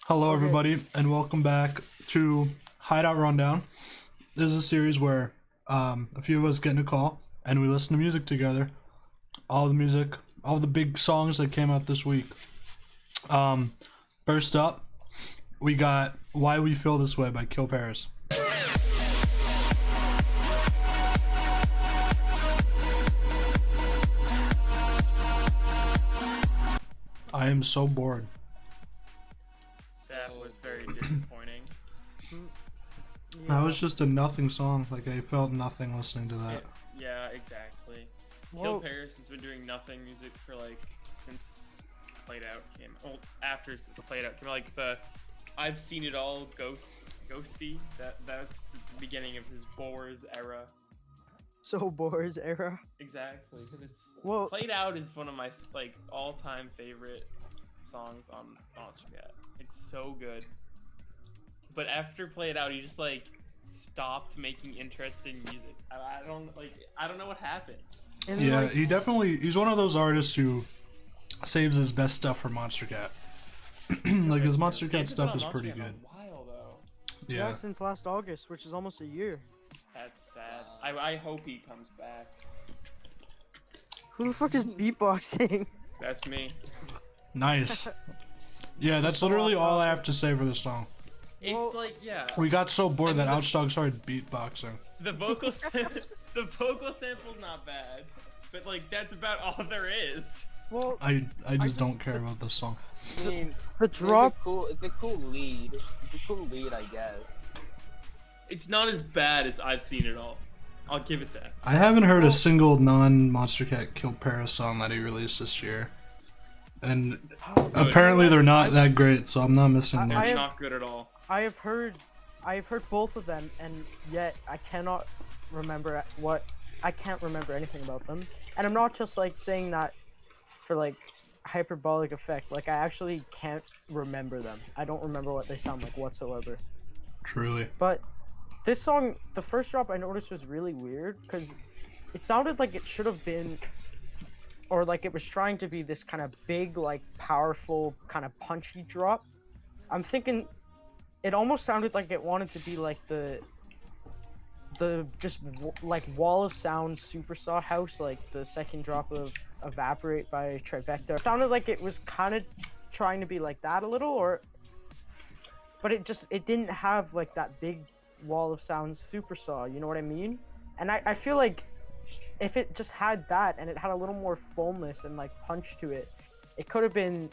Hello, Okay. everybody, and welcome back to Hideout Rundown. This is a series where a few of us get in a call and we listen to music together. All the music, all the big songs that came out this week. First up, we got "Why We Feel This Way" by Kill Paris. I am so bored. That was very disappointing. That was just a nothing song. Like, I felt nothing listening to that. Yeah, exactly. Whoa. Kill Paris has been doing nothing music for since Played Out came. Well, after Played Out came, I've seen it all. Ghosty. That's the beginning of his Boars era. So Boars era. Exactly, because it's Well, Played Out is one of my all-time favorite songs on Monster Cat. It's so good. But after Played Out, he just stopped making interesting music. I don't know what happened. and Yeah, he's one of those artists who saves his best stuff for Monster Cat. Like, his Monster Cat He's been stuff on is Monster pretty Cat good. for a while, though. yeah, since last August, which is almost a year. That's sad. I hope he comes back. Who the fuck is beatboxing? That's me. Nice. Yeah, that's literally all I have to say for this song. It's Well- yeah. We got so bored And that the- Outdog started beatboxing. The vocal the vocal sample's not bad, but that's about all there is. Well, I just just- don't care about this song. I mean, the drop. It's a cool lead. It's a cool lead, I guess. It's not as bad as I've seen it all. I'll give it that. I haven't heard a single non-Monster Cat Kill Paris song that he released this year. And apparently they're not that great, so I'm not missing I They're much. have- not good at all. I have heard both of them, and yet I cannot remember I can't remember anything about them. And I'm not just saying that for hyperbolic effect. I actually can't remember them. I don't remember what they sound like whatsoever. Truly. But this song, the first drop I noticed was really weird because it sounded like it should have been, or it was trying to be this kind of big, powerful, kind of punchy drop. I'm thinking it almost sounded like it wanted to be the just wall of sound supersaw house, the second drop of Evaporate by Trivecta. It sounded like it was kind of trying to be like that a little, but it didn't have that big wall of sound supersaw, you know what I mean? And I feel like if it just had that and it had a little more fullness and punch to it, it could have been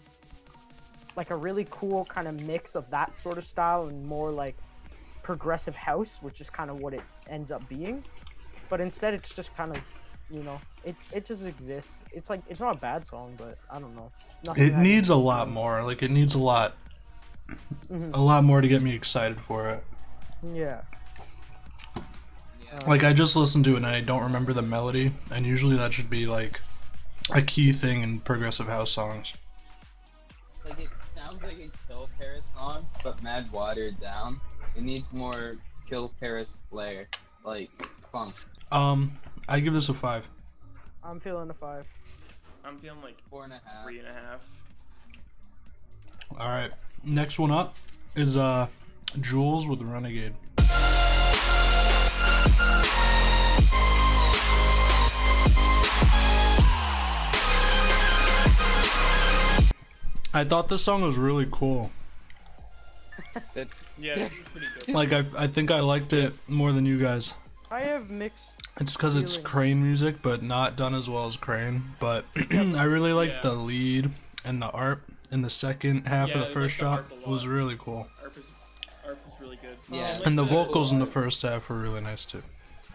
a really cool kind of mix of that sort of style and more progressive house, which is kind of what it ends up being. But instead it's just kind of, it just exists. It's not a bad song, but I don't know. It needs a lot more. It needs a lot more to get me excited for it. Yeah. Yeah. I just listened to it and I don't remember the melody, and usually that should be a key thing in progressive house songs. It sounds like a Kill Paris song, but mad watered down. It needs more Kill Paris flair, funk. I give this a 5. I'm feeling a 5. I'm feeling 4.5. 3.5. Alright, next one up is Juelz with Renegade. I thought this song was really cool. Yeah, it's pretty good. I think I liked it more than you guys. I have mixed. It's because it's Feelings. Crane music, but not done as well as Crane. But I really liked Yeah. the lead and the art in the second half Yeah, of I the like first the drop. harp a It was lot. really cool. Arp is really good. Yeah. And the the vocals in the first half were really nice too.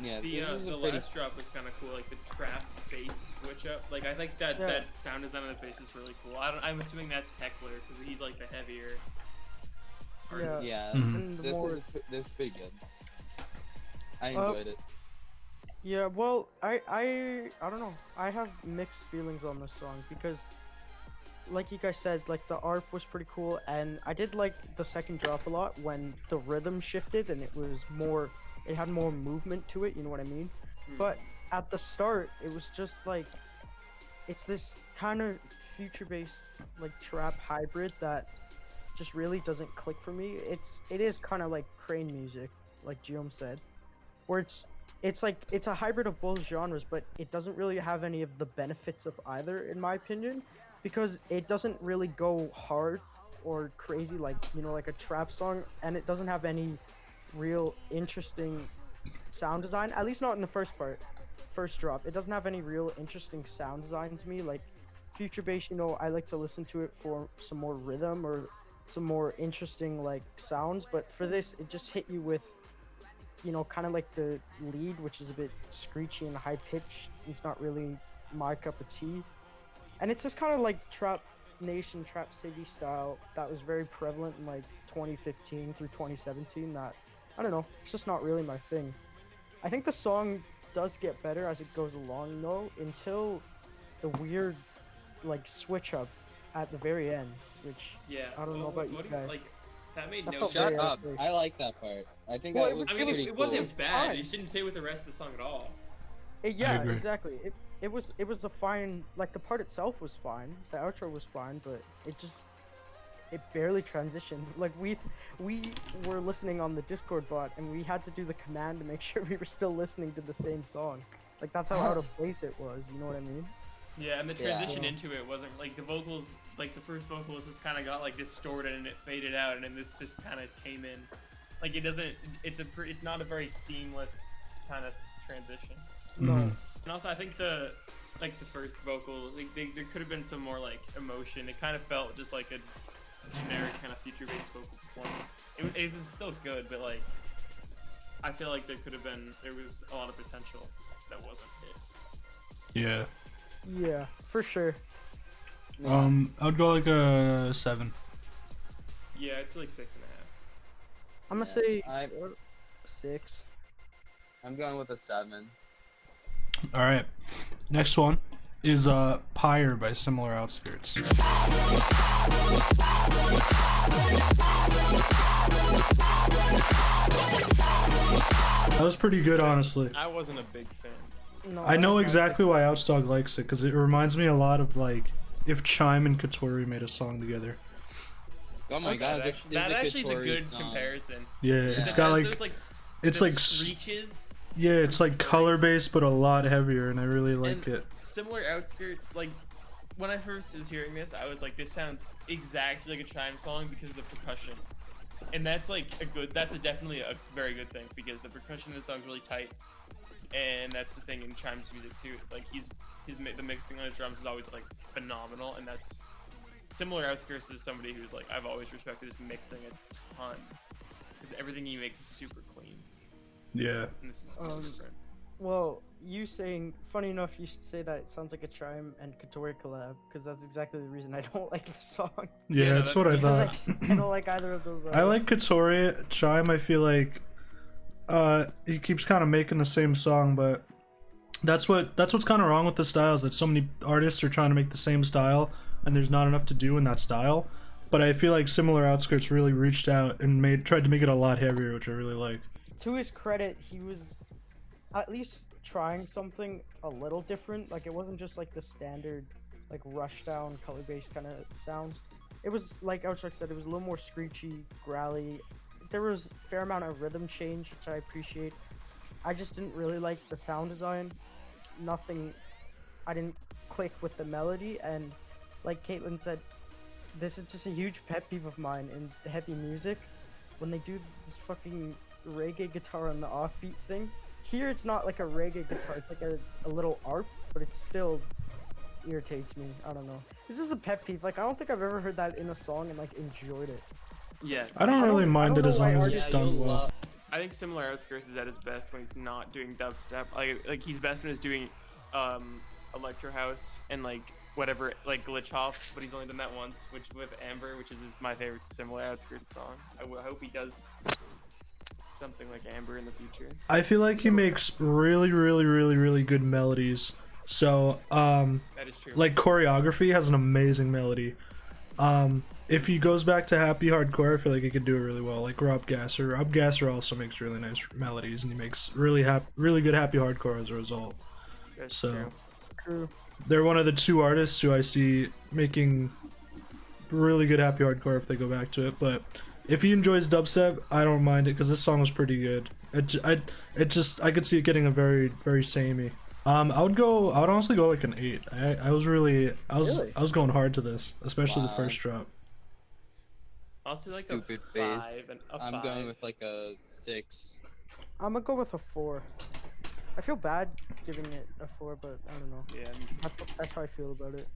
Yeah, The this is the a pretty. last drop was kind of cool, the trap bass switch up. I think that Yeah. that sound design on the bass is really cool. I'm assuming that's Heckler because he's the heavier. artist. Yeah, Mhm. And the this more, is pretty good. I enjoyed it. yeah, well, I don't know. I have mixed feelings on this song because, like you guys said, the ARP was pretty cool, and I did like the second drop a lot when the rhythm shifted and it had more movement to it. You know what I mean? But at the start, it was just it's this kind of future-based trap hybrid that just really doesn't click for me. It is kind of like crane music, like Geom said, where it's like it's a hybrid of both genres, but it doesn't really have any of the benefits of either, in my opinion, because it doesn't really go hard or crazy like, you know, like a trap song, and it doesn't have any real interesting sound design, at least not in the first drop. It doesn't have any real interesting sound design to me. Like Future Bass, you know, I like to listen to it for some more rhythm or some more interesting like sounds, but for this it just hit you with, you know, kind of like the lead, which is a bit screechy and high pitched. It's not really my cup of tea, and it's just kind of like Trap Nation, Trap City style that was very prevalent in like 2015 through 2017. That, I don't know, it's just not really my thing. I think the song does get better as it goes along though, until the weird like switch up at the very end, which Yeah. I don't know about you guys. Like, that made That no felt sense. very Shut up. awkward. I like that part. I think Well, that it was I mean, pretty it cool. wasn't bad. fine. It shouldn't fit with the rest of the song at all. Yeah, agree. exactly. It was a fine, like the part itself was fine, the outro was fine, but it barely transitioned. Like we were listening on the Discord bot, and we had to do the command to make sure we were still listening to the same song. Like that's how out of place it was. You know what I mean? Yeah, and the Yeah. transition into it wasn't like the vocals, like the first vocals just kind of got like distorted and it faded out, and then this just kind of came in. Like it doesn't, it's not a very seamless kind of transition. No. Mhm. And also, I think the first vocal, like there could have been some more like emotion. It kind of felt just like a generic kind of future-based vocal performance. It was still good, but like I feel like there was a lot of potential that wasn't it. Yeah. Yeah, for sure. I would go like a 7. Yeah, it's like 6.5. I'm gonna say 6. I'm going with a 7. All right. Next one is PYRE by Similar Outskirts. That was pretty good, honestly. I wasn't a big fan. No, I know that's- exactly why Outstog likes it, because it reminds me a lot of like if Chime and Katori made a song together. Oh my god, this That is actually is a Katori good song. comparison. Yeah, it's got like it's like screeches. yeah, it's like color based but a lot heavier, and I really like And it. Similar Outskirts, like when I first was hearing this, I was like, this sounds exactly like a Chime song because of the percussion. And that's like definitely a very good thing, because the percussion in the song is really tight. And that's the thing in Chime's music too. Like the mixing on his drums is always like phenomenal, and that's Similar Outskirts is somebody who's like I've always respected his mixing a ton, because everything he makes is super clean. Yeah. And this is no different. Well, funny enough, you should say that it sounds like a Chime and Katori collab, because that's exactly the reason I don't like the song. Yeah, Yeah, no, that's what I that's- thought. I don't like either of those. I like Katori. Chime, I feel like he keeps kind of making the same song, but that's what's kind of wrong with the styles, that so many artists are trying to make the same style and there's not enough to do in that style. But I feel like Similar Outskirts really reached out and tried to make it a lot heavier, which I really like. To his credit, he was at least trying something a little different. Like it wasn't just like the standard like rush down color based kind of sound. It was like Outstruck said, it was a little more screechy, growly. There was a fair amount of rhythm change, which I appreciate. I just didn't really like the sound design. I didn't click with the melody, and like Caitlin said, this is just a huge pet peeve of mine in heavy music. When they do this fucking reggae guitar on the offbeat thing. Here it's not like a reggae guitar, it's like a little arp, but it still irritates me. I don't know. This is a pet peeve. Like I don't think I've ever heard that in a song and like enjoyed it. Yeah. I don't really mind it know as why long as artists it's done well. I think Similar Outskirts is at his best when he's not doing dubstep. Like he's best when he's doing electro house and like whatever, like glitch hop, but he's only done that once, which with Amber, which is my favorite Similar Outskirts song. I hope he does something like Amber in the future. I feel like he makes really, really, really, really good melodies. So, That is true. like choreography has an amazing melody. If he goes back to happy hardcore, I feel like he could do it really well. Like Rob Gasser. Rob Gasser also makes really nice melodies, and he makes really good happy hardcore as a result. That's so- true. True. They're one of the two artists who I see making really good happy hardcore if they go back to it. But if he enjoys dubstep, I don't mind it because this song was pretty good. I could see it getting a very, very samey. I would honestly go like an 8. I was going hard to this, especially the first drop. Also like Stupid a face. 5 and a I'm 5. going with like a 6. I'm gonna go with a 4. I feel bad giving it a 4, but I don't know. Yeah. That's how I feel about it.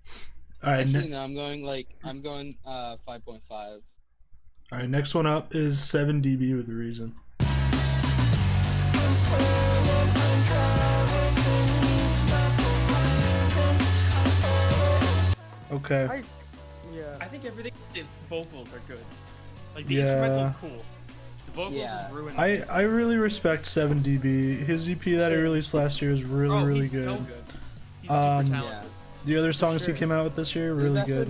All right, Actually, no, I'm going 5.5. all right. Next one up is 7 dB with a reason. Okay. Yeah. I think everything. The vocals are good. Like the Yeah. instrumental's cool. The vocals Yeah. is ruined. I really respect 7 dB. His EP that he released last year is really he's good. so good. He's Um, super Yeah. talented. The other songs sure. he came out with this year This is really actually good.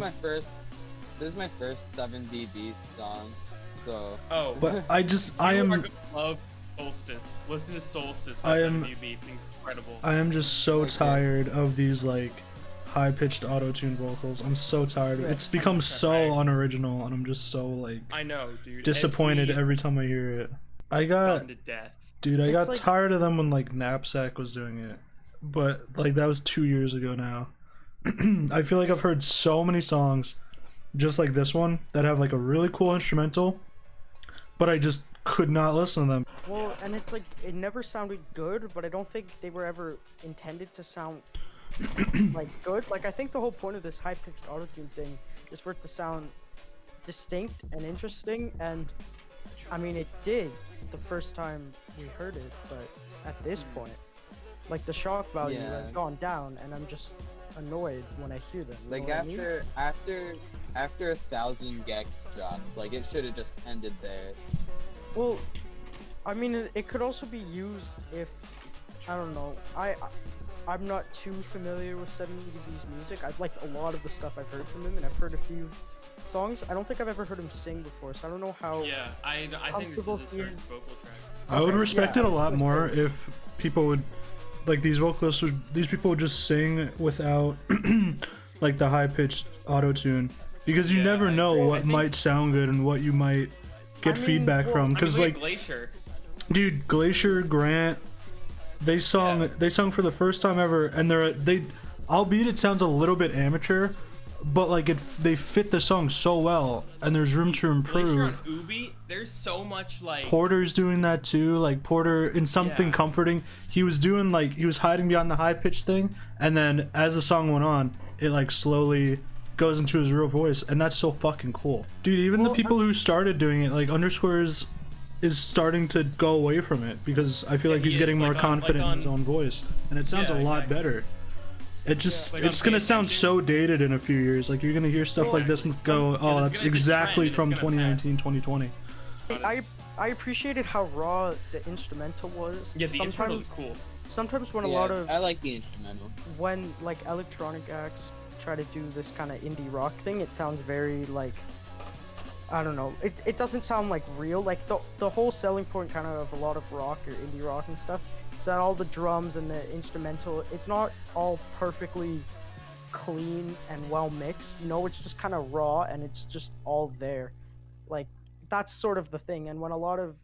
this is my first 7 dB song, so. Oh. But I You am are gonna love Solstice. Listen to Solstice by I am- 7dB. It's incredible. I am just so Okay. tired of these like high-pitched auto-tune vocals. I'm so tired. Yeah, It's become so 100%. unoriginal, and I'm just so like I know, dude. disappointed every time I hear it. I got to death. Dude, I It's got like- tired of them when like Knapsack was doing it, but like that was 2 years ago now. I feel like I've heard so many songs, just like this one, that have like a really cool instrumental, but I just could not listen to them. Well, and it's like it never sounded good, but I don't think they were ever intended to sound like good. Like I think the whole point of this high-pitched autotune thing is for it to sound distinct and interesting, and I mean it did the first time we heard it, but at this point, like the shock value Yeah. has gone down, and I'm just annoyed when I hear them. You Like know what I mean? after 1,000 gex dropped, like it should have just ended there. Well, I mean, it could also be used if, I don't know, I'm not too familiar with 7dB's music. I've liked a lot of the stuff I've heard from him, and I've heard a few songs. I don't think I've ever heard him sing before, so I don't know how. Yeah, I think this is his first vocal track. I would Okay, respect yeah, it a lot that's more fair. if people would, like these vocalists these people would just sing without like the high-pitched auto-tune, because you Yeah, never I know agree. I what think- might sound good and what you might get I mean, feedback well, from. I Because mean, look like, at Glacier. dude, Glacier, Grant, they sung for the first time ever, and they albeit it sounds a little bit amateur, but like they fit the song so well, and there's room to Glacier on improve. Ubi, there's so much like. Porter's doing that too. Like Porter, in Something Yeah. Comforting, he was hiding behind the high pitch thing, and then as the song went on, it like slowly goes into his real voice, and that's so fucking cool, dude. Even the Well, people who started doing it, like Underscores, is starting to go away from it because I feel like he he's is, getting more like confident in his on- own voice, and it sounds Yeah, a lot exactly. better. It just like on it's gonna Pay sound Attention. so dated in a few years. Like you're gonna hear stuff like this and go, Yeah, oh, that's that's gonna just exactly trend and from it's gonna pass. 2019, 2020. I appreciated how raw the instrumental was. Yeah, the instrumental is cool. Sometimes when a Yeah, lot of I like the instrumental. when like electronic acts try to do this kind of indie rock thing, it sounds very like, I don't know, it doesn't sound like real. Like the whole selling point kind of a lot of rock or indie rock and stuff is that all the drums and the instrumental, it's not all perfectly clean and well mixed. You know, it's just kind of raw and it's just all there. Like that's sort of the thing. And when a lot of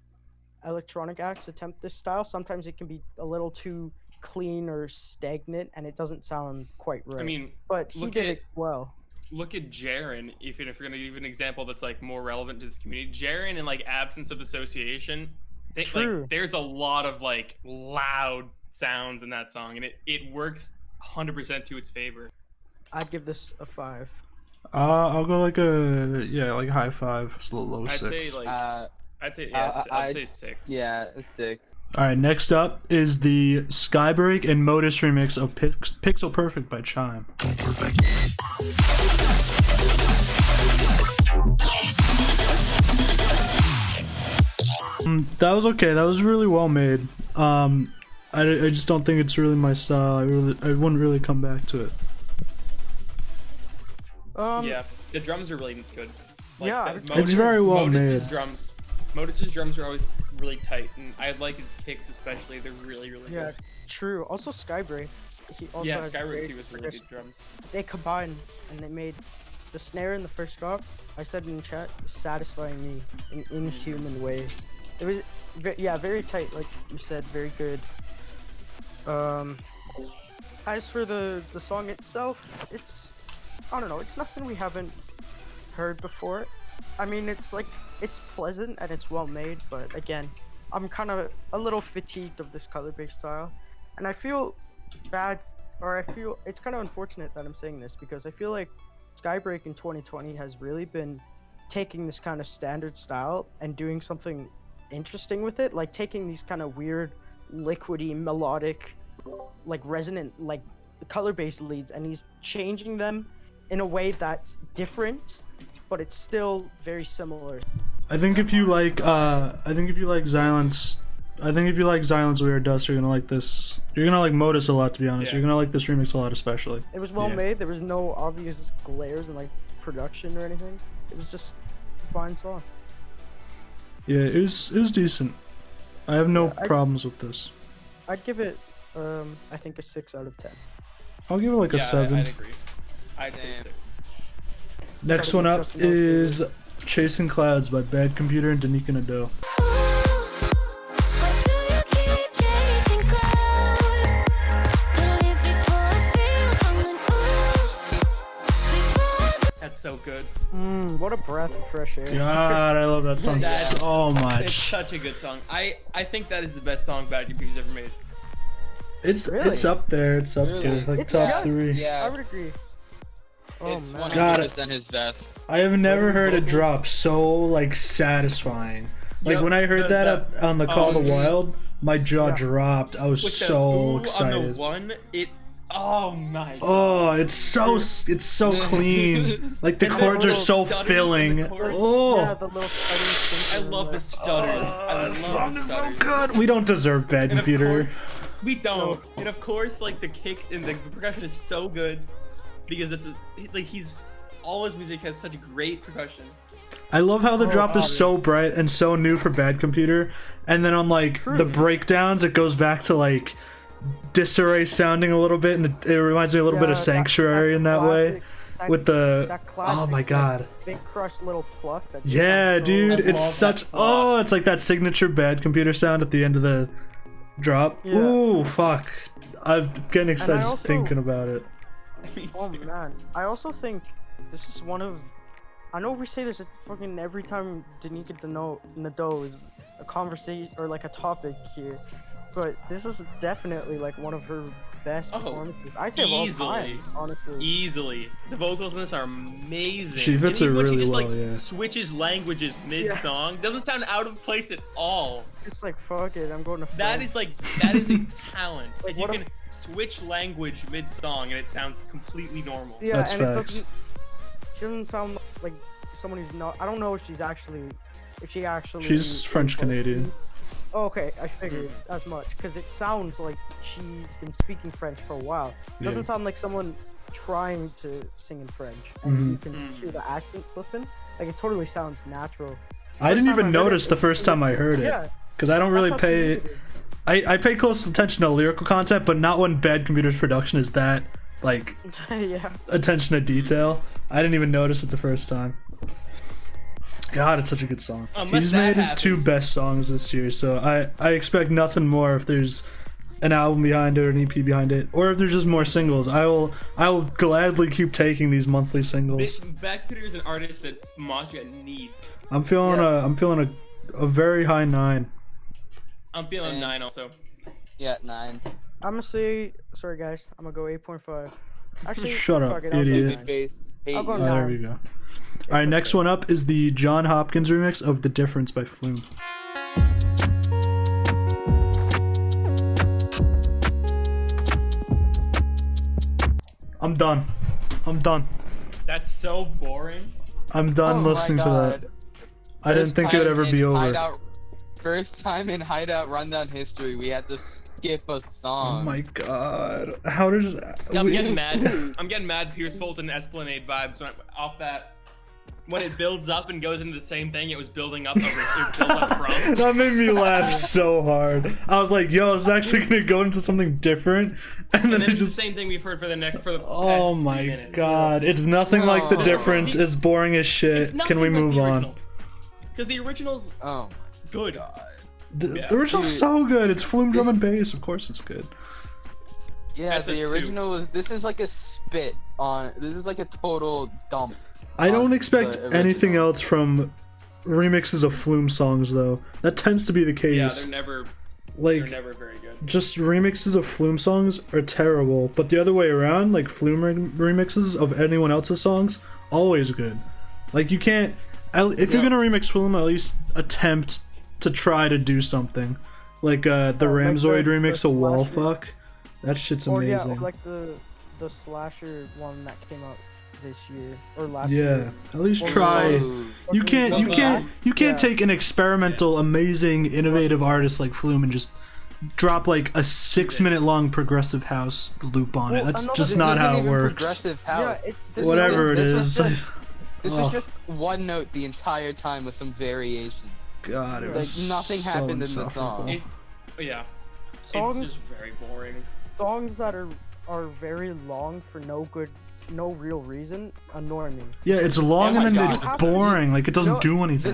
electronic acts attempt this style, sometimes it can be a little too clean or stagnant and it doesn't sound quite right. I mean, but he look did at- it well. look at Jaren. Even if you're gonna give an example that's like more relevant to this community, Jaren and like Absence of Association, True. like there's a lot of like loud sounds in that song, and it works 100% to its favor. I'd give this a 5. I'll go like a high 5, it's a little low I'd 6. say like I'd say I'd- say 6. Yeah, a 6. All right, next up is the Skybreak and Modus remix of Pixel Perfect by Chime. That was okay. That was really well made. I just don't think it's really my style. I wouldn't really come back to it. Yeah, the drums are really good. Yeah, It's very well Modus's made. Modus's drums are always really tight, and I like his kicks especially. They're really Yeah, good. true. Also Skybreak. He also Yeah, has Skybreak great too was really progression. good drums. They combined and they made the snare in the first drop, I said in chat, was satisfying me in inhuman ways. It was, yeah, very tight, like you said, very good. As for the song itself, it's, I don't know, it's nothing we haven't heard before. I mean, it's like, it's pleasant and it's well made, but again, I'm kind of a little fatigued of this color-based style, and I feel bad, or I feel it's kind of unfortunate that I'm saying this, because I feel like Skybreak in 2020 has really been taking this kind of standard style and doing something interesting with it, like taking these kind of weird, liquidy, melodic, like resonant, like color-based leads, and he's changing them in a way that's different, but it's still very similar. I think if you like Silence, We Are Dust, you're gonna like this. You're gonna like Modus a lot, to be honest. Yeah. You're gonna like this remix a lot, especially. It was well Yeah. made. There was no obvious glares in like production or anything. It was just a fine song. Yeah, it was decent. I have no Yeah, problems with this. I'd give it, I think a 6 out of 10. I'll give it like a 7. I'd agree. I'd say Same. 6. Next one up is Chasing Clouds by Bad Computer and Danyka Nadeau. That's so good. What a breath of fresh air. God, I love that song That's- so It's much. such a good song. I think that is the best song Bad Computer's ever made. It's Really? up there. It's up Really? there, like It's- top yeah. 3. I Yeah, would agree. Oh it's man. God. 100% his best. I have never heard a vocals? drop so like satisfying. Like Yep, when I heard that on the Call to mhm. Wild, my jaw Yeah. dropped. I was With the so ooh excited. on the one, oh my. Oh, it's so clean. Like the And the chords are little so stutters in the filling. chorus. Oh, Yeah, the little I stuttering love the stutters. I love this song the is so stutters. good. We don't deserve Bad And of Computer. course, we don't. And of course, like the kicks and the percussion is so good because he's all his music has such great percussion. I love how the drop is obvious. so bright and so new for Bad Computer, and then on like the True. breakdowns, it goes back to like disarray sounding a little bit, and it reminds me a little bit of Sanctuary in that way. classic- With the that oh classic, my like, god, Big Crush little pluck. That just yeah, sounds so- dude, I it's love such that plot. oh, it's like that signature Bad Computer sound at the end of the drop. Yeah. Ooh, fuck, I'm getting excited just also- thinking about it. Me Oh too. man, I also think this is one of. I know we say this fucking every time Danyka Nadeau is a conversation or like a topic here, but this is definitely like one of her best Oh, performances. I'd say of all easily. time, honestly. Easily, the vocals in this are amazing. She fits And even it when really she just, well, like, yeah. switches languages mid-song, doesn't sound out of place at all. Just like fuck it, I'm going to. That French. is that is a talent. Like, If you what can switch language mid-song and it sounds completely normal. Yeah, That's and facts. it doesn't. She doesn't sound like someone who's not. I don't know if she actually. She's French Canadian. Oh, okay, I figured as much because it sounds like she's been speaking French for a while. It doesn't Yeah. sound like someone trying to sing in French, and you can Mhm. hear the accent slipping. Like it totally sounds natural. I didn't First time even I heard notice it, the first time I heard it, Yeah, because I don't really that's how pay. smooth it is. I pay close attention to lyrical content, but not when Bad Computer's production is that like Yeah, attention to detail. I didn't even notice it the first time. God, it's such a good song. Unless He's that made his 2 happens. best songs this year, so I expect nothing more if there's an album behind it or an EP behind it, or if there's just more singles. I will gladly keep taking these monthly singles. Bad Computer is an artist that Moshka needs. I'm feeling a very high 9. I'm feeling Same. 9 also. Yeah, 9. I'm gonna say sorry guys. I'm gonna go 8.5. Actually, Shut up, fuck it, I'll go idiot. 9. Face. Hate I'll go you. Oh, there nine. we go. All right, next one up is the John Hopkins remix of "The Difference" by Flume. I'm done. I'm done. That's so boring. I'm done Oh my listening to that. God. I didn't First think it would time ever in be over. Hideout, first time in Hideout Rundown history, we had to skip a Oh song. my god. How does I'm we- getting mad. I'm getting mad. Pierce Fulton Esplanade vibes off that. when it builds up and goes into the same thing it was building up, from. That made me laugh so hard. I was like, "Yo, it's actually gonna go into something different," and then it it's just. the same thing we've heard for the Oh past my 3 minutes. god, it's nothing like the No. difference. It's boring as shit. Can we move on? Because the original's Oh, good. The original's so good. It's Flume drum and bass. Of course, it's good. yeah, That's a the 2. original was. This is like a spit on. This is like a total dump. I don't on expect the anything original. else from remixes of Flume songs, though. That tends to be the Yeah, case. they're never very good. Just remixes of Flume songs are terrible, but the other way around, like Flume remixes of anyone else's songs, always good. Like you can't, if you're gonna remix Flume, at least attempt to try to do something. Like the Ramzoid remix the of Wall Slasher. Fuck, that shit's Or yeah, amazing. like the Slasher one that came out this year or last Yeah, year. at least Or try. Ooh. You can't Yeah. take an experimental, amazing, innovative artist like Flume and just drop like a 6-minute long progressive house loop on it. Well, That's another just thing not This how isn't it even works. Progressive house. This Whatever it this was is. just- This Oh. was just one note the entire time with some variation. God, it Like was nothing so happened in the insufferable. song. It's Songs it's just very boring. songs that are very long for no real reason annoy me. Yeah, it's long Oh and my then God. it's boring. Like it doesn't No, do anything.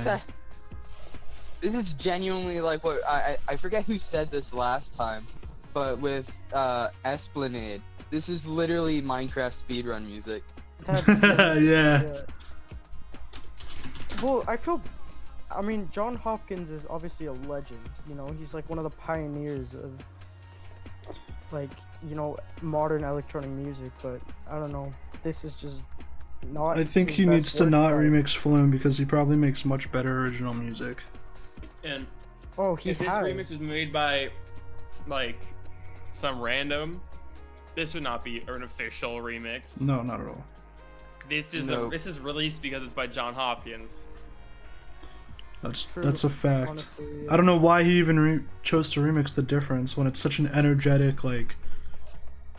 This is genuinely like what I forget who said this last time, but with Esplanade, this is literally Minecraft speedrun music. Yeah. Well, I mean, John Hopkins is obviously a legend. You know, he's like one of the pioneers of, like, you know, modern electronic music. But I don't know. This is just not. I think his he best needs to work, not but- remix Flume because he probably makes much better original music. And Oh, he if this has. remix was made by like some random, this would not be an official remix. No, not at all. This is Nope. this is released because it's by John Hopkins. True, That's a fact. honestly, I don't know why he even chose to remix The Difference when it's such an energetic, like,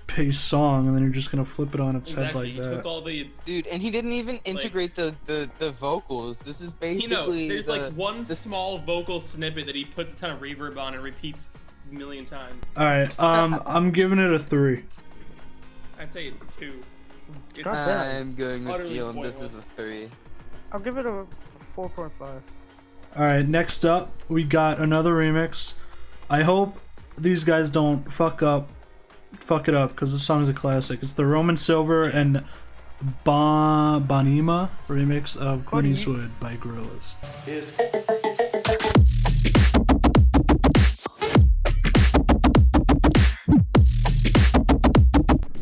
pace song, and then you're just gonna flip it on its head Exactly. like He took that. all the Dude, and he didn't even integrate the vocals. This is basically there's the, like one the- small vocal snippet that he puts a ton of reverb on and repeats a million times. Alright, I'm giving it a 3. I'd say 2. It's God damn. I'm going with Utterly Gil, this is pointless. a 3. I'll give it a 4.5. Alright, next up, we got another remix. I hope these guys don't fuck it up, because this song's a classic. It's the Roman Silver and Bonnema remix of Clint Eastwood by Gorillaz.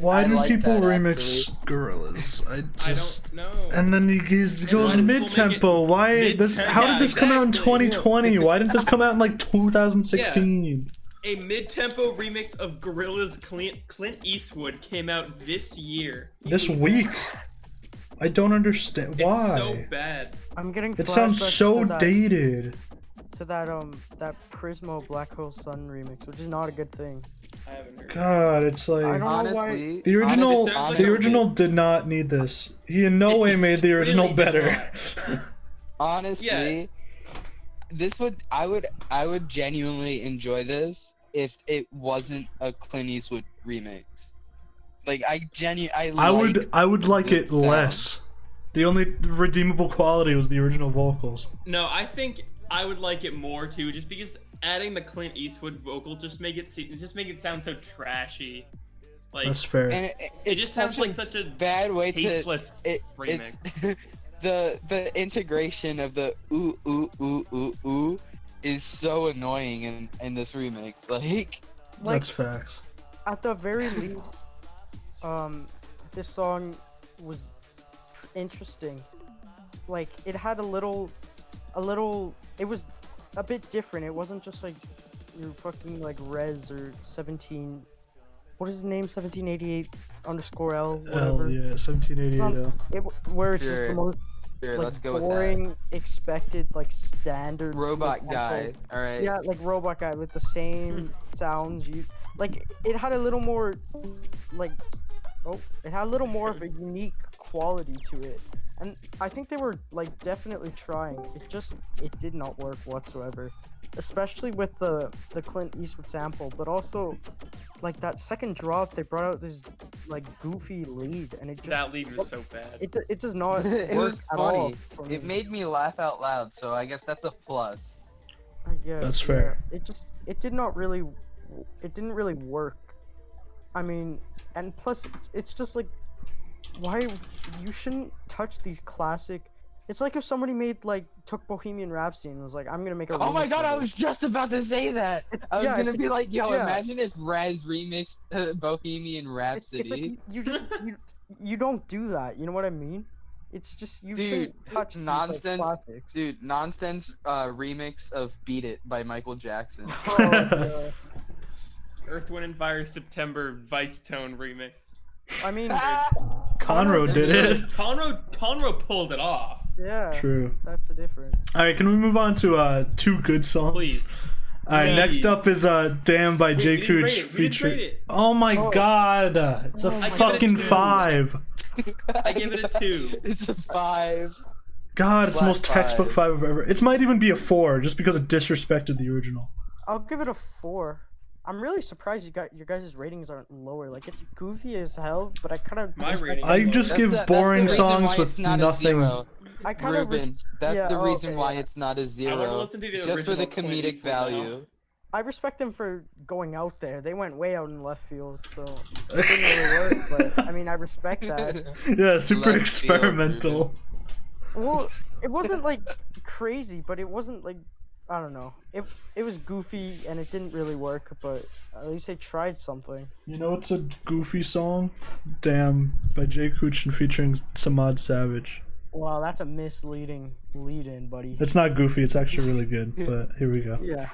Why I do like people that, remix Gorillaz? I just... I don't know. And then he goes why do people mid tempo. make it Why mid-tempo? this? How Yeah, did this come out in exactly. 2020? Why didn't this come out in like 2016? A mid-tempo remix of Gorillaz' Clint Eastwood came out this year. This week? I don't understand It's why. so bad. I'm getting. It sounds flashbacks so to that, dated. To that Prismo Black Hole Sun remix, which is not a good thing. I haven't heard. God, it's I like don't know why. Honestly, the original. Honestly, it sounds The like a- original did not need this. He in no way made the original really did better. honestly, I would genuinely enjoy this if it wasn't a Clint Eastwood remix. Like I would like the it sound. less. The only redeemable quality was the original vocals. No, I think I would like it more too, just because adding the Clint Eastwood vocal just make it sound so trashy. Like That's fair. And it it's just sounds such like such a bad way tasteless to remix. it's the integration of the ooh ooh ooh ooh ooh is so annoying in this remix. Like That's facts. At the very least, this song was interesting. Like it had a little. It was a bit different. It wasn't just like your fucking like Rez or 17. What is his name? 1788_L. Whatever. L, yeah, 1788. Where it's just Sure. the most here, like let's go with that. boring, expected, like standard Robot mid-tempo. guy. All right. Yeah, like robot guy with the same sounds. Like it had a little more, like, it had a little more of a unique quality to it. And I think they were like definitely trying. It did not work whatsoever. Especially with the Clint Eastwood sample, but also like that second drop they brought out this like goofy lead and it just That lead was so bad. it does not It work was at all funny. for me. It made me laugh out loud, so I guess that's a plus. I guess, That's fair. It didn't really work. I mean, and plus it's just like why you shouldn't touch these classic. It's like if somebody took Bohemian Rhapsody and was like, I'm gonna make a Oh my remix god, of I it. was just about to say that. I was Yeah, gonna it's be like, yo, yeah. imagine if Raz remixed Bohemian Rhapsody. It's like you don't do that. You know what I mean? It's just you Dude, shouldn't touch these, like, nonsense. classics. Dude, nonsense remix of Beat It by Michael Jackson. Oh, yeah. Earth, Wind, and Fire September Vice Tone remix. I mean, Conroe did it. Conroe pulled it off. yeah. True. That's the difference. All right, can we move on to two good songs? Please. All right, next up is "Damn" by Wait, we didn't rate JKuch it. We didn't rate featuring. it. Oh my Oh. god, it's a Oh my God. fucking I give it a 2. 5. I give it a 2. It's a 5. God, it's the Flat most textbook 5. 5 I've ever. It might even be a 4, just because it disrespected the original. I'll give it a 4. I'm really surprised your guys' ratings aren't lower. Like it's goofy as hell, but I kind of My rating. I just give boring songs with nothing. I kind of Ruben, that's yeah, the oh, reason okay, why yeah. it's not a I want to 0. listen to the Just for the original Clint comedic Eastwood now. value. I respect them for going out there. They went way out in left field, so it didn't really work. But I mean, I respect that. Yeah, super Left field, experimental. Well, it wasn't like crazy, but it wasn't like I don't know. It was goofy and it didn't really work, but at least they tried something. You know what's a goofy song? "Damn" by JKuch and featuring Samad Savage. Wow, that's a misleading lead-in, buddy. It's not goofy, it's actually really good, but here we go. Yeah.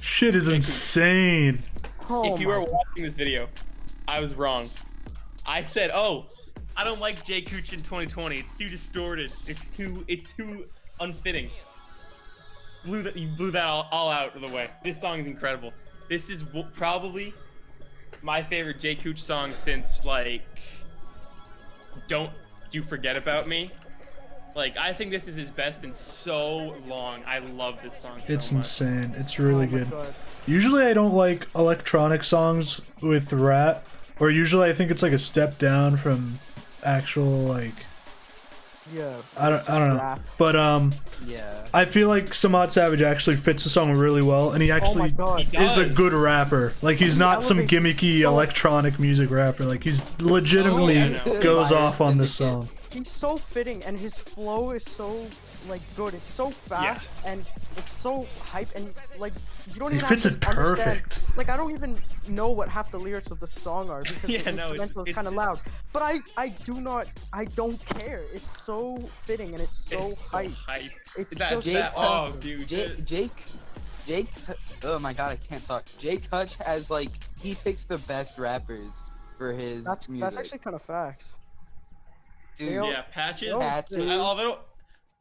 Shit is insane. Oh If you my are watching this video, I was wrong. I said, "Oh, I don't like JKuch in 2020. It's too distorted. It's too unfitting." You blew that all out of the way. This song is incredible. This is probably my favorite JKuch song since like "Don't You Forget About Me." Like I think this is his best in so long. I love this song so It's much. insane. It's really Oh my good. God. Usually I don't like electronic songs with rap, or usually I think it's like a step down from actual like Yeah. I don't know. Rap. But Yeah. I feel like Samad Savage actually fits the song really well, and he Oh my actually God. He is a does. good rapper. Like he's not some elevates gimmicky so- electronic music rapper. Like he's legitimately Oh, yeah, no. goes Biased off on this gimmicky. song. He's so fitting, and his flow is so like good. It's so fast, and it's so hype, and like you don't He even fits have it to understand. perfect. Like I don't even know what half the lyrics of the song are because Yeah, the no, instrumental is it's kind of just- loud. But I don't care. It's so fitting and it's so It's so hype. hype. It's That, just that, so oh, awesome. dude. Jake, oh my god, I can't talk. JKuch has like, he picks the best rappers for his That's music. actually kind of facts. Dude, they all- Yeah, Patches. Oh, Patches. Although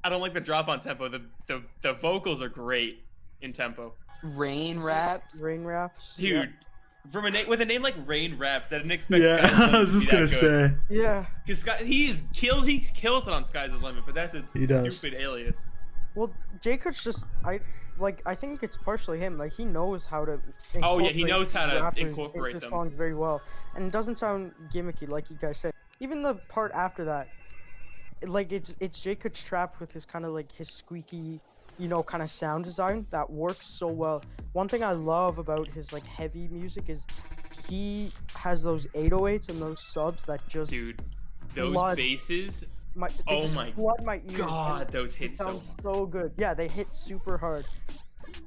I don't like the drop on tempo, the vocals are great in tempo. Rain raps. Rain raps. Dude, from with a name like Rain Raps, I didn't expect. Yeah, Sky's Limit I was to just be gonna that good. say. Yeah. Because he kills it on Sky's the Limit, but that's a He does. stupid alias. Well, JKuch just I think it's partially him. Like he knows how to. Oh, yeah, he incorporate knows how to rappers incorporate into them. songs very well, and it doesn't sound gimmicky like you guys said. Even the part after that, like it's JKuch trapped with his kind of like his squeaky, kind of sound design that works so well. One thing I love about his like heavy music is he has those 808s and those subs that just Dude, those Blood. basses. they Oh just my flood my ears. God, and those it hit so sounds so good. Yeah, they hit super hard.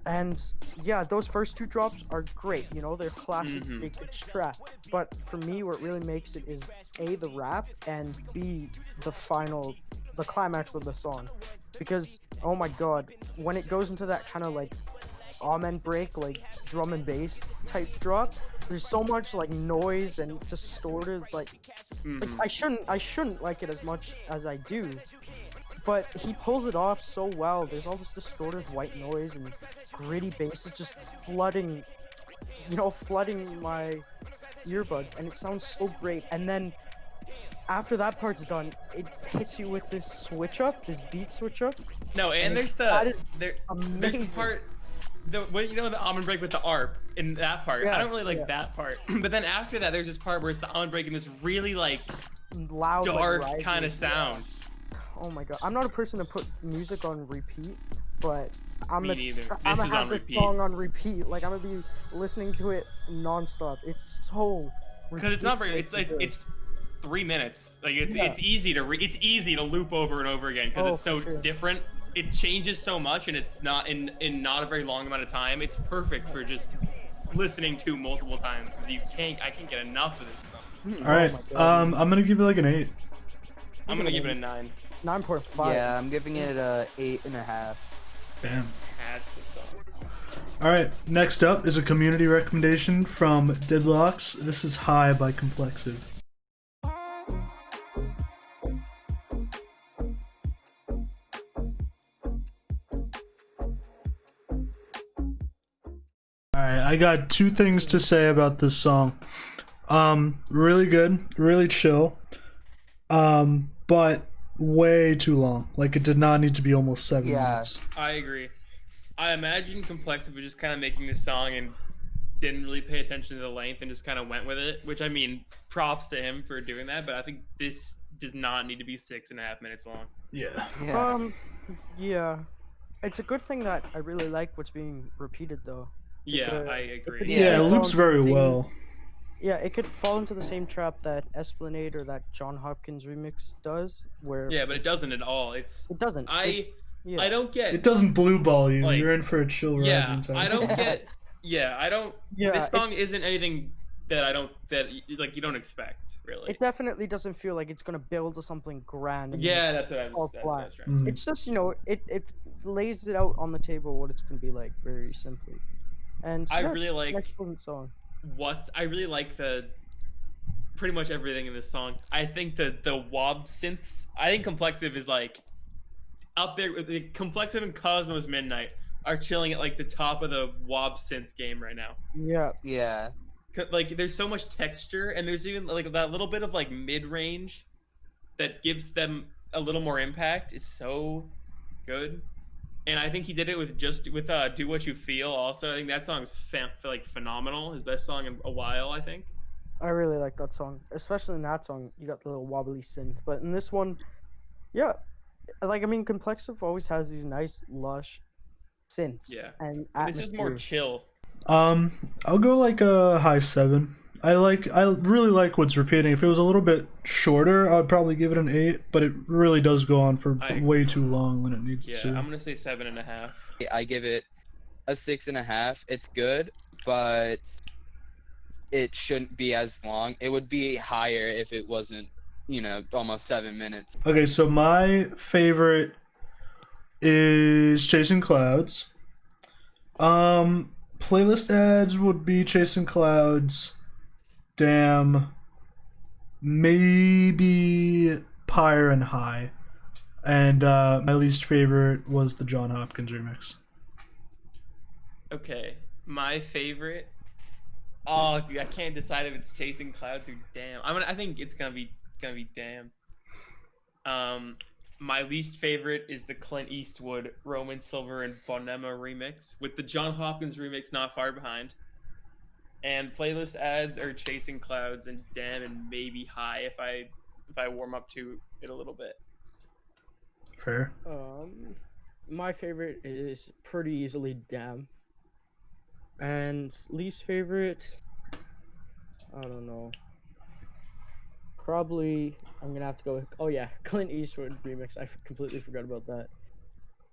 And yeah, those first two drops are great. They're classic Mhm. JKuch trap. But for me, what really makes it is A, the rap, and B, the climax of the song. Because oh my god, when it goes into that kind of like amen break, like drum and bass type drop, there's so much like noise and distorted like Mhm. I shouldn't like it as much as I do, but he pulls it off so well. There's all this distorted white noise and gritty bass is just flooding, flooding my earbuds, and it sounds so great. And then after that part's done, it hits you with this switch up, this beat switch up. No, and there's that is there's the amazing. part, the almond break with the ARP in that part. Yeah, I don't really like that part. But then after that, there's this part where it's the almond break and this really like Loud, dark like, kind of sound. Oh my god, I'm not a person to put music on repeat, but I'm Me neither. I'm This gonna is have on this repeat. song on repeat. Like I'm gonna be listening to it non-stop. It's so. Because it's not very. ridiculously It's 3 minutes. Like it's Yeah. it's easy to loop over and over again because Oh, it's so for sure. different. It changes so much, and it's not in not a very long amount of time. It's perfect for just listening to multiple times because I can't get enough of this stuff. All right. my God. I'm gonna give it like an 8. I'm gonna give it a 9. 9.5. Yeah, I'm giving it a 8.5. Damn. That's the song. All right. Next up is a community recommendation from Deadlocks. This is "High" by Complexive. Alright, I got 2 things to say about this song. Really good, really chill. But way too long. Like, it did not need to be almost 7 Yeah. minutes. I agree. I imagine Complexive was just kind of making this song and didn't really pay attention to the length and just kind of went with it. Which, I mean, props to him for doing that. But I think this does not need to be 6.5 minutes long. Yeah. Yeah. Yeah. It's a good thing that I really like what's being repeated though. Yeah, could- I agree. could- Yeah, it loops very Thing- well. Yeah, it could fall into the same trap that Esplanade or that John Hopkins remix does, where Yeah, but it doesn't at all. It's it doesn't. Yeah. I don't get It doesn't blue ball you. Like, You're in for a chill ride the yeah, entire I don't time. get I don't Yeah, this song isn't anything that you don't expect, really. It definitely doesn't feel like it's gonna build to something grand. And Yeah, then that's what I all was trying to say. Mhm. it's just it lays it out on the table what it's gonna be like very simply. And I yeah, really like it's an excellent song. I really like the pretty much everything in this song. I think the wob synths. I think Complexive is like up there with the Complexive and Cosmos Midnight are chilling at like the top of the wob synth game right now. Yeah, Yeah. Like there's so much texture and there's even like that little bit of like mid-range that gives them a little more impact is so good. And I think he did it with Do What You Feel also. I think that song's like phenomenal. His best song in a while, I think. I really like that song, especially in that song. You got the little wobbly synth, but in this one, yeah, like I mean, Complexive always has these nice lush synths. Yeah. And And it's just more atmospheres. chill. I'll go like a high 7. I really like what's repeating. If it was a little bit shorter, I would probably give it an 8, but it really does go on for I agree. way too long when it needs Yeah, to. I'm gonna say 7.5. I give it a 6.5. It's good, but it shouldn't be as long. It would be higher if it wasn't, almost 7 minutes. Okay, so my favorite is Chasing Clouds. Playlist ads would be Chasing Clouds, Damn, maybe PYRE and High. And my least favorite was the John Hopkins remix. Okay, my favorite. Oh, dude, I can't decide if it's Chasing Clouds or Damn. I think it's gonna be Damn. My least favorite is the Clint Eastwood, Roman Silver, and Bonnema remix, with the John Hopkins remix not far behind. And playlist ads are Chasing Clouds and Damn and maybe High if I warm up to it a little bit. Fair. My favorite is pretty easily Damn. And least favorite, I don't know. Probably I'm gonna have to go with, oh yeah, Clint Eastwood remix. I completely forgot about that.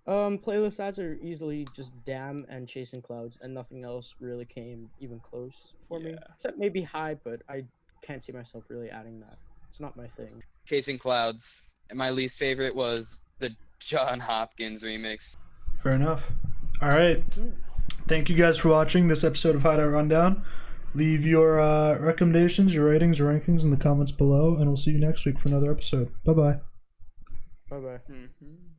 Playlist ads are easily just Damn and Chasing Clouds, and nothing else really came even close for me. Yeah. Except maybe High, but I can't see myself really adding that. It's not my thing. Chasing Clouds. And my least favorite was the John Hopkins remix. Fair enough. All right. Thank you guys for watching this episode of Hideout Rundown. Leave your recommendations, your ratings, your rankings in the comments below, and we'll see you next week for another episode. Bye-bye. Bye bye. Mhm.